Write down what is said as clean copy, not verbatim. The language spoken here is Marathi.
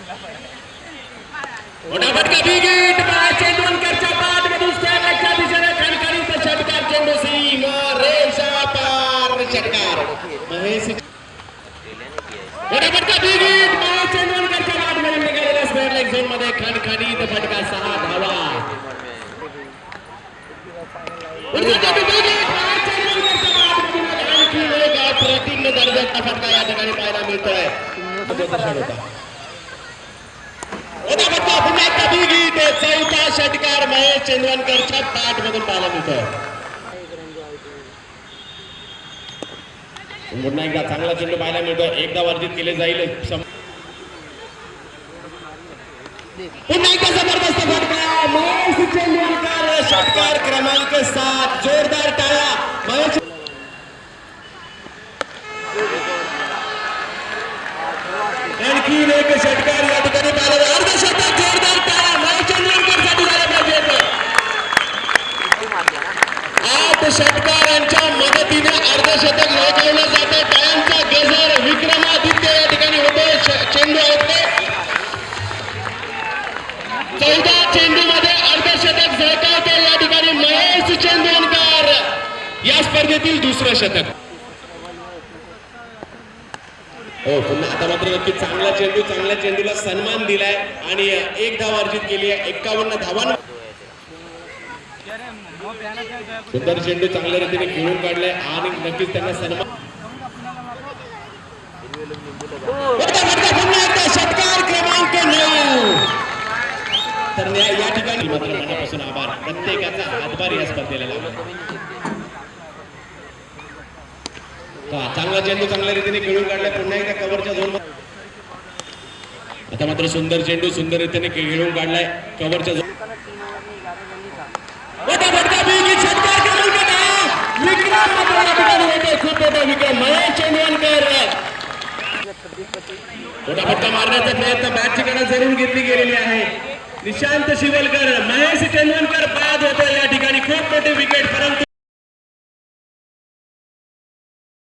मोठा फटका बिगिट चेंडूकरच्या पाठमधून स्टॅम्पच्या दिशेने खणखणीत षटकार चेंडू सीमा रेषा पार षटकार महेश मोठा फटका बिगिट चेंडूकरच्या पाठमधून निघालेला स्क्वेअर लेग झोन मध्ये खणखणीत फटका 6 धावा आणखी एक अप्रतिम दर्जाचा फटका या ठिकाणी पाहायला मिळतोय पुन्हा कधी गीत चौथा षटकार महेश चंदवनकरच्या पाठ मधून पाहायला मिळतोय पुन्हा एकदा चांगला चेंडू पाहायला मिळतोय एकदा वर्जित केले जाईल पुन्हा एकदा जबरदस्त फटका महेश चंदवनकर षटकार क्रमांक 7 जोरदार टाळ्या महेश आणखी एक षटकार या ठिकाणी पाहिला अर्धशतक जोरदार टाळ्या महेश चंदवनकरसाठी झाला पाहिजे 8 षटकारांच्या मदतीने अर्धशतक झळकावलं जातं टाळ्यांचा गजर विक्रमादित्य या ठिकाणी होतोय चेंडू होते 14 चेंडू मध्ये अर्धशतक झळकावते या ठिकाणी महेश चंदवनकर या स्पर्धेतील दुसरं शतक हो पुन्हा आता मात्र नक्की चांगला चेंडू चांगल्या चेंडूला सन्मान दिलाय आणि एक धाव अर्जित केली आहे 51 धावा सुंदर चेंडू चांगल्या रीतीने खेळून काढलाय आणि नक्कीच त्यांना सन्मान षटकार क्रमांक 9 तर या ठिकाणी मात्र मनापासून आभार प्रत्येकाचा हातभार या स्पर्धेला लागला चांगला चेंडू चांगल्या रीतीने खेळून काढलाय पुन्हा एकदा कव्हरच्या झोन आता मात्र सुंदर चेंडू सुंदर रीतीने खेळून काढलाय कव्हरच्या झोन खूप मोठा विक्रम महेश चंदवनकर मोठा फटका मारण्याचा प्रयत्न बॅट ठिकाणी जरूर घेतली गेलेली आहे निशांत शिवलकर महेश चंदवनकर बाद होतो या ठिकाणी खूप मोठी विकेट परंतु